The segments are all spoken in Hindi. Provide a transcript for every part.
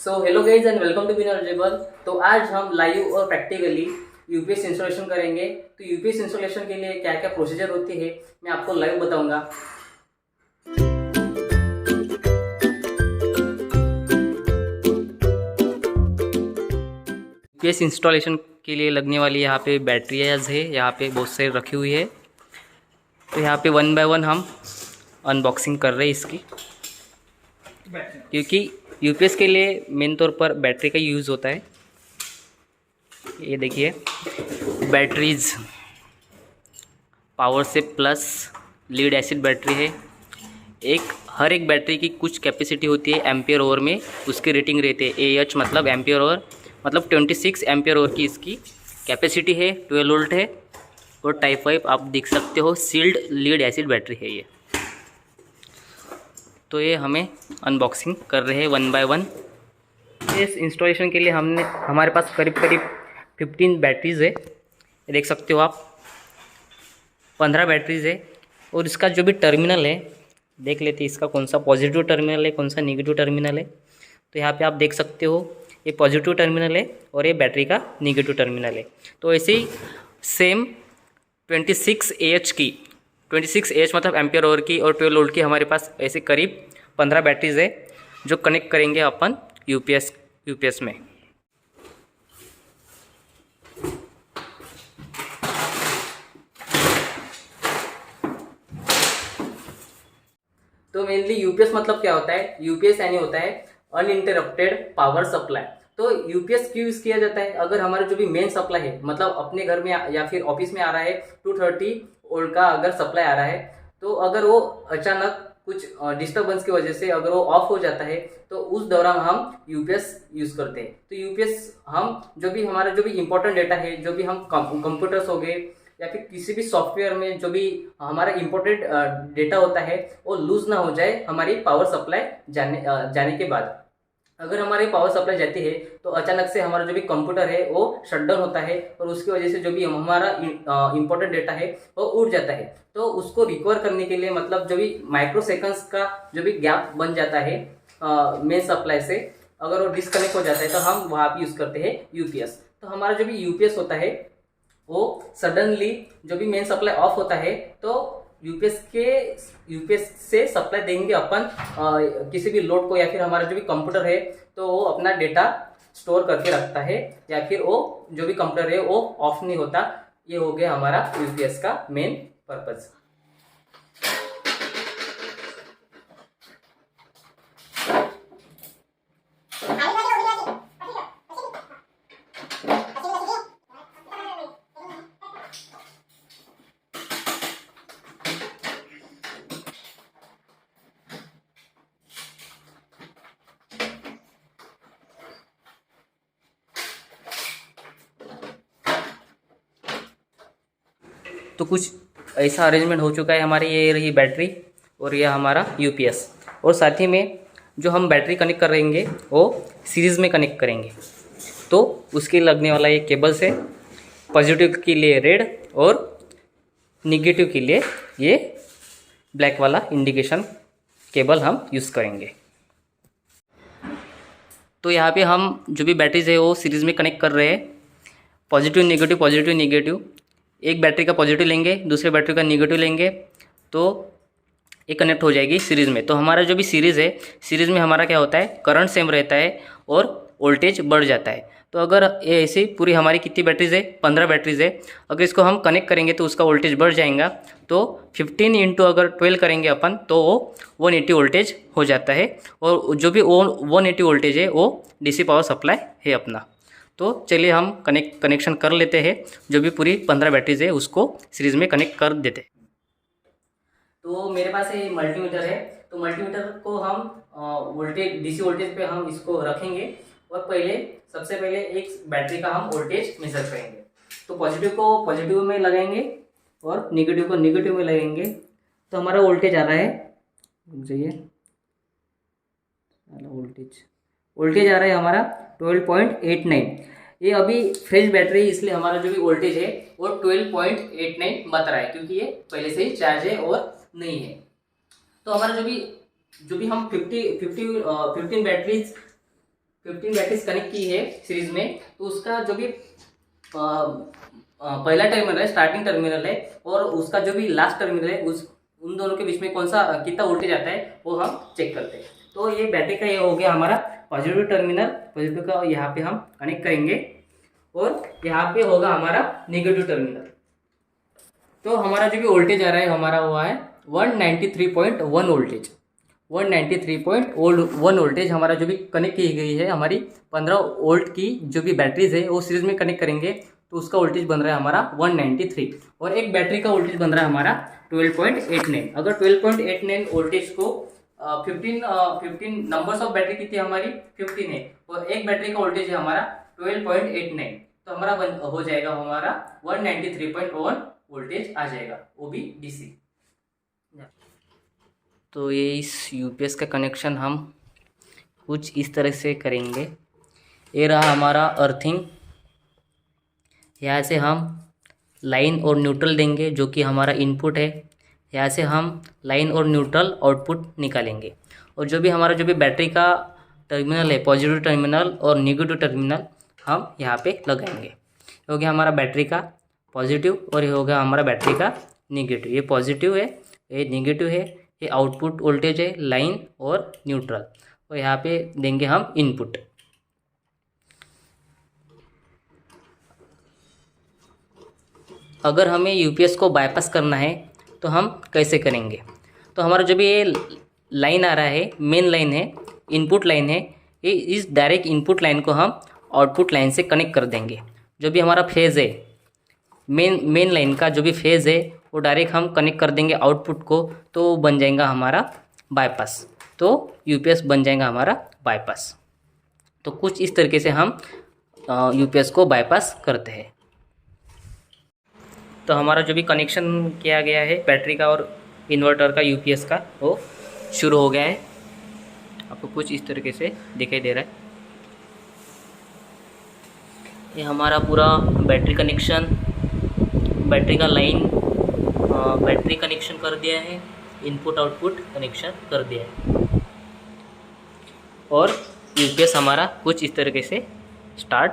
So hello guys and welcome to बिनॉलेजेबल। तो आज हम लाइव और प्रैक्टिकली यूपीएस इंस्टॉलेशन करेंगे। तो यूपीएस इंस्टॉलेशन के लिए क्या क्या प्रोसीजर होती है मैं आपको लाइव बताऊंगा। यूपीएस इंस्टॉलेशन के लिए लगने वाली यहाँ पे बैटरीज है, यहाँ पे बहुत सारी रखी हुई है। तो यहाँ पे वन बाय वन हम अनबॉक्सिंग कर रहे हैं इसकी, क्योंकि यूपीएस के लिए मेन तौर पर बैटरी का यूज़ होता है। ये देखिए बैटरीज पावर से प्लस लीड एसिड बैटरी है। हर एक बैटरी की कुछ कैपेसिटी होती है एम्पियर आवर में, उसकी रेटिंग रहती है AH मतलब एम्पियर आवर, मतलब 26 एम्पियर आवर की इसकी कैपेसिटी है। 12 वोल्ट है और टाइप 5 आप देख सकते हो सील्ड लीड एसिड बैटरी है ये। तो ये हमें अनबॉक्सिंग कर रहे हैं वन बाय वन। इस इंस्टॉलेशन के लिए हमारे पास करीब 15 बैटरीज़ है, देख सकते हो आप। 15 बैटरीज़ है और इसका जो भी टर्मिनल है देख लेते हैं, इसका कौन सा पॉजिटिव टर्मिनल है कौन सा नेगेटिव टर्मिनल है। तो यहाँ पे आप देख सकते हो ये पॉजिटिव टर्मिनल है और ये बैटरी का नेगेटिव टर्मिनल है। तो ऐसे ही सेम 26 AH की 26 AH मतलब एम्पियर आवर की और 12 वोल्ट की हमारे पास ऐसे करीब 15 बैटरीज है जो कनेक्ट करेंगे अपन यूपीएस में। तो मेनली यूपीएस मतलब क्या होता है? यूपीएस यानी होता है अनइंटरप्टेड पावर सप्लाई। तो यूपीएस क्यों यूज किया जाता है? अगर हमारा जो भी मेन सप्लाई है, मतलब अपने घर में या फिर ऑफिस में आ रहा है 230 वोल्ट का अगर सप्लाई आ रहा है, तो अगर वो अचानक कुछ डिस्टर्बेंस की वजह से अगर वो ऑफ हो जाता है तो उस दौरान हम यूपीएस यूज करते हैं। तो यूपीएस हम जो भी हमारा जो भी इंपॉर्टेंट डेटा है, जो भी हम कंप्यूटर्स हो गए या फिर किसी भी सॉफ्टवेयर में जो भी हमारा इंपॉर्टेंट डेटा होता है वो लूज ना हो जाए हमारी पावर सप्लाई जाने के बाद। अगर हमारी पावर सप्लाई जाती है तो अचानक से हमारा जो भी कंप्यूटर है वो शटडाउन होता है और उसकी वजह से जो भी हमारा इंपॉर्टेंट डेटा है वो उड़ जाता है। तो उसको रिकवर करने के लिए, मतलब जो भी माइक्रो सेकंड्स का जो भी गैप बन जाता है मेन सप्लाई से, अगर वो डिस्कनेक्ट हो जाता है तो हम वहाँ पे यूज करते हैं यूपीएस। तो हमारा जो भी यूपीएस होता है वो सडनली जो भी मेन सप्लाई ऑफ होता है तो यूपीएस से सप्लाई देंगे अपन किसी भी लोड को, या फिर हमारा जो भी कंप्यूटर है तो वो अपना डेटा स्टोर करके रखता है, या फिर वो जो भी कंप्यूटर है वो ऑफ नहीं होता। ये हो गया हमारा यूपीएस का मेन पर्पज। तो कुछ ऐसा अरेंजमेंट हो चुका है हमारी। ये रही बैटरी और ये हमारा यूपीएस, और साथ ही में जो हम बैटरी कनेक्ट करेंगे वो सीरीज़ में कनेक्ट करेंगे। तो उसके लगने वाला ये केबल्स है, पॉजिटिव के लिए रेड और निगेटिव के लिए ये ब्लैक वाला इंडिकेशन केबल हम यूज़ करेंगे। तो यहाँ पे हम जो भी बैटरीज है वो सीरीज़ में कनेक्ट कर रहे हैं, पॉजिटिव नेगेटिव। एक बैटरी का पॉजिटिव लेंगे, दूसरे बैटरी का नेगेटिव लेंगे, तो ये कनेक्ट हो जाएगी सीरीज़ में। तो हमारा जो भी सीरीज़ है, सीरीज़ में हमारा क्या होता है, करंट सेम रहता है और वोल्टेज बढ़ जाता है। तो अगर ये ऐसे पूरी हमारी कितनी बैटरीज है, 15 बैटरीज है, अगर इसको हम कनेक्ट करेंगे तो उसका वोल्टेज बढ़ जाएगा। तो 15 इंटू अगर 12 करेंगे अपन तो वो 180 वोल्टेज हो जाता है, और जो भी 180 वोल्टेज है वो डीसी पावर सप्लाई है अपना। तो चलिए हम कनेक्शन कर लेते हैं, जो भी पूरी 15 बैटरीज है उसको सीरीज़ में कनेक्ट कर देते हैं। तो मेरे पास ये मल्टीमीटर है, तो मल्टीमीटर को हम डीसी वोल्टेज पे हम इसको रखेंगे और सबसे पहले एक बैटरी का हम वोल्टेज मेजर करेंगे। तो पॉजिटिव को पॉजिटिव में लगाएंगे और नेगेटिव को नेगेटिव में लगाएंगे। तो हमारा वोल्टेज आ रहा है, वोल्टेज आ रहा है हमारा 12.89। ये अभी फ्रेश बैटरी है इसलिए हमारा जो भी वोल्टेज है वो 12.89 बता रहा है, क्योंकि ये पहले से ही चार्ज है और नहीं है। तो हमारा जो भी हम 15 बैटरीज 15 बैटरीज कनेक्ट की है सीरीज में, तो उसका जो भी पहला टर्मिनल है, स्टार्टिंग टर्मिनल है, और उसका जो भी लास्ट टर्मिनल है, उस उन दोनों के बीच में कौन सा कितना वोल्टेज आता है वो हम चेक करते हैं। तो ये बैटरी का ये हो गया हमारा पॉजिटिव टर्मिनल, पॉजिटिव का यहाँ पे हम कनेक्ट करेंगे, और यहाँ पे होगा हमारा नेगेटिव टर्मिनल। तो हमारा जो भी वोल्टेज आ रहा है हमारा हुआ है 193.1 वोल्टेज, 193.1 वोल्टेज हमारा जो भी कनेक्ट की गई है हमारी 15 वोल्ट की जो भी बैटरीज है वो सीरीज में कनेक्ट करेंगे, तो उसका वोल्टेज बन रहा है हमारा 193, और एक बैटरी का वोल्टेज बन रहा है हमारा 12.89। अगर 12.89 वोल्टेज को 15 नंबर्स ऑफ बैटरी कितनी हमारी 15 है, और एक बैटरी का वोल्टेज है हमारा 12.89, तो हमारा हो जाएगा हमारा 193.1 वोल्टेज आ जाएगा, वो भी डीसी। तो ये इस यूपीएस का कनेक्शन हम कुछ इस तरह से करेंगे। ये रहा हमारा अर्थिंग, यहाँ से हम लाइन और न्यूट्रल देंगे जो कि हमारा इनपुट है, यहाँ से हम लाइन और न्यूट्रल आउटपुट निकालेंगे, और जो भी हमारा जो भी बैटरी का टर्मिनल है, पॉजिटिव टर्मिनल और नेगेटिव टर्मिनल हम यहाँ पे लगाएंगे। ये हो गया हमारा बैटरी का पॉजिटिव, और ये हो गया हमारा बैटरी का नेगेटिव। ये पॉजिटिव है, ये नेगेटिव है, ये आउटपुट वोल्टेज है लाइन और न्यूट्रल, और यहाँ पे देंगे हम इनपुट। अगर हमें यूपीएस को बाईपास करना है तो हम कैसे करेंगे? तो हमारा जो भी ये लाइन आ रहा है, मेन लाइन है, इनपुट लाइन है, ये इस डायरेक्ट इनपुट लाइन को हम आउटपुट लाइन से कनेक्ट कर देंगे। जो भी हमारा फेज़ है, मेन लाइन का जो भी फेज़ है वो डायरेक्ट हम कनेक्ट कर देंगे आउटपुट को, तो बन जाएगा हमारा बाईपास, तो यूपीएस बन जाएगा हमारा बाईपास। तो कुछ इस तरीके से हम यूपीएस को बाईपास करते हैं। तो हमारा जो भी कनेक्शन किया गया है बैटरी का और इन्वर्टर का यूपीएस का, वो शुरू हो गया है। आपको कुछ इस तरीके से दिखाई दे रहा है। ये हमारा पूरा बैटरी कनेक्शन, बैटरी का लाइन, बैटरी कनेक्शन कर दिया है, इनपुट आउटपुट कनेक्शन कर दिया है, और यूपीएस हमारा कुछ इस तरीके से स्टार्ट।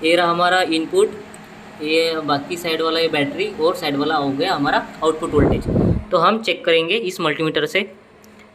ये रहा हमारा इनपुट, ये बाकी साइड वाला ये बैटरी, और साइड वाला हो गया हमारा आउटपुट वोल्टेज। तो हम चेक करेंगे इस मल्टीमीटर से।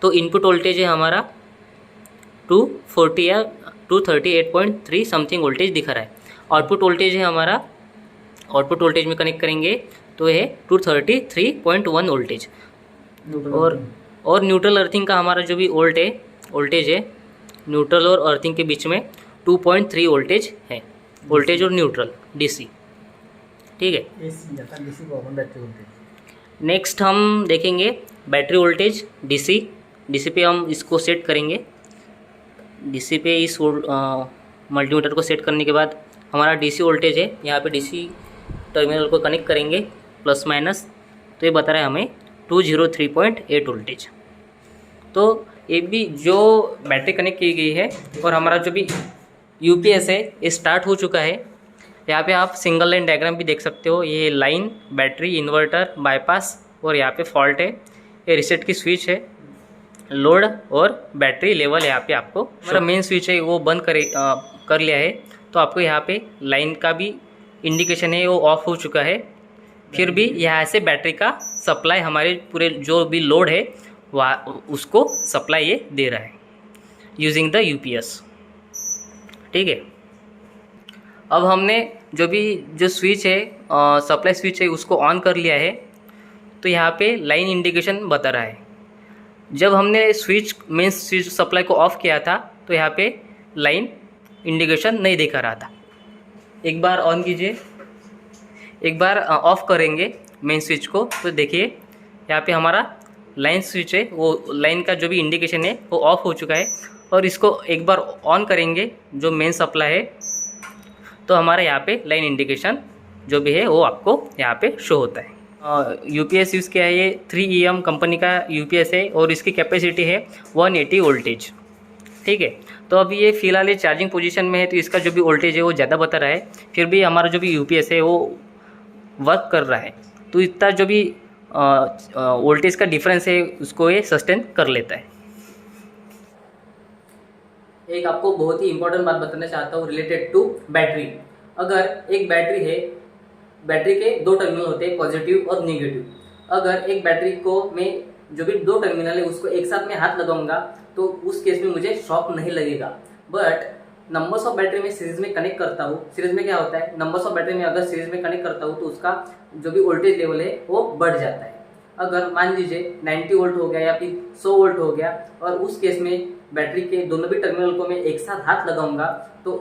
तो इनपुट वोल्टेज है हमारा 240 या 238.3 समथिंग वोल्टेज दिखा रहा है। आउटपुट वोल्टेज है हमारा, आउटपुट वोल्टेज में कनेक्ट करेंगे तो है 233.1 वोल्टेज। और न्यूट्रल अर्थिंग का हमारा जो भी वोल्टेज है न्यूट्रल और अर्थिंग के बीच में 2.3 वोल्टेज है, वोल्टेज और न्यूट्रल डीसी। ठीक है, नेक्स्ट हम देखेंगे बैटरी वोल्टेज डीसी पे हम इसको सेट करेंगे। डीसी पे इस मल्टीमीटर को सेट करने के बाद हमारा डीसी वोल्टेज है, यहाँ पे डीसी टर्मिनल को कनेक्ट करेंगे प्लस माइनस, तो ये बता रहा है हमें 203.8 वोल्टेज। तो ये भी जो बैटरी कनेक्ट की गई है और हमारा जो भी यूपीएस है ये स्टार्ट हो चुका है। यहाँ पे आप सिंगल लाइन डायग्राम भी देख सकते हो। ये लाइन, बैटरी, इन्वर्टर, बाईपास, और यहाँ पे फॉल्ट है, ये रीसेट की स्विच है, लोड और बैटरी लेवल यहाँ पे आपको हमारा मेन स्विच है वो बंद कर लिया है। तो आपको यहाँ पे लाइन का भी इंडिकेशन है वो ऑफ हो चुका है। फिर भी यहाँ से बैटरी का सप्लाई हमारे पूरे जो भी लोड है वह उसको सप्लाई ये दे रहा है यूजिंग द यूपीएस। ठीक है, अब हमने जो स्विच है सप्लाई स्विच है उसको ऑन कर लिया है। तो यहाँ पे लाइन इंडिकेशन बता रहा है। जब हमने मेन स्विच सप्लाई को ऑफ किया था तो यहाँ पे लाइन इंडिकेशन नहीं दिखा रहा था। एक बार ऑन कीजिए, एक बार ऑफ करेंगे मेन स्विच को, तो देखिए यहाँ पे हमारा लाइन स्विच है वो लाइन का जो भी इंडिकेशन है वो ऑफ हो चुका है। और इसको एक बार ऑन करेंगे जो मेन सप्लाई है, तो हमारा यहाँ पे लाइन इंडिकेशन जो भी है वो आपको यहाँ पे शो होता है। यूपीएस यूज़ किया है, ये 3EM कंपनी का यूपीएस है और इसकी कैपेसिटी है 180 वोल्टेज। ठीक है, तो अभी ये फ़िलहाल ये चार्जिंग पोजीशन में है, तो इसका जो भी वोल्टेज है वो ज़्यादा बता रहा है। फिर भी हमारा जो भी यूपीएस है वो वर्क कर रहा है, तो इतना जो भी वोल्टेज का डिफरेंस है उसको ये सस्टेन कर लेता है। एक आपको बहुत ही इंपॉर्टेंट बात बताना चाहता हूँ रिलेटेड टू बैटरी। अगर एक बैटरी है, बैटरी के दो टर्मिनल होते हैं, पॉजिटिव और नेगेटिव। अगर एक बैटरी को मैं जो भी दो टर्मिनल है उसको एक साथ में हाथ लगाऊंगा तो उस केस में मुझे शॉक नहीं लगेगा। बट नंबर्स ऑफ बैटरी में सीरीज में कनेक्ट करता हूँ, सीरीज में क्या होता है, नंबर्स ऑफ बैटरी में अगर सीरीज में कनेक्ट करता हूँ तो उसका जो भी वोल्टेज लेवल है वो बढ़ जाता है। अगर मान लीजिए 90 वोल्ट हो गया या फिर 100 वोल्ट हो गया और उस केस में बैटरी के दोनों भी टर्मिनल को मैं एक साथ हाथ लगाऊंगा तो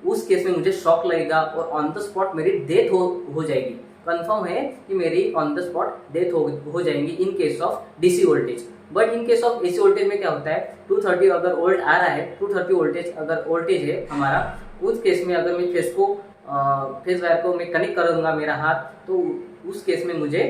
उस केस में मुझे शॉक लगेगा और ऑन द स्पॉट मेरी डेथ हो जाएगी। कंफर्म है कि मेरी ऑन द स्पॉट डेथ हो जाएंगी in case of DC voltage. But in case of AC voltage में क्या होता है, 230 अगर वोल्ट आ रहा है, 230 वोल्टेज अगर वोल्टेज है हमारा, उस केस में अगर मैं फेस वायर को मैं कनेक्ट करूंगा मेरा हाथ, तो उस केस में मुझे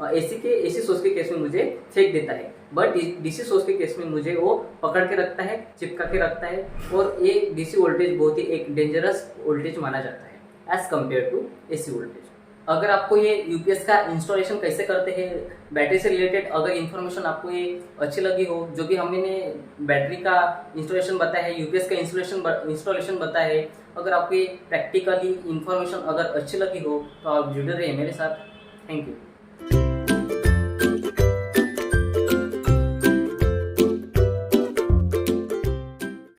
एसी सोर्स के केस में मुझे फेंक देता है। बट डीसी सोर्स के केस में मुझे वो पकड़ के रखता है, चिपका के रखता है, और ये डीसी वोल्टेज बहुत ही एक डेंजरस वोल्टेज माना जाता है as compare to AC voltage. अगर आपको ये यूपीएस का इंस्टॉलेशन कैसे करते हैं बैटरी से रिलेटेड अगर इन्फॉर्मेशन आपको ये अच्छी लगी हो, जो भी हमने बैटरी का इंस्टॉलेशन बताया है, यूपीएस का इंस्टॉलेशन बताया है, अगर आपको ये प्रैक्टिकली इन्फॉर्मेशन अगर अच्छी लगी हो तो आप जुड़े रहिए मेरे साथ। Thank you.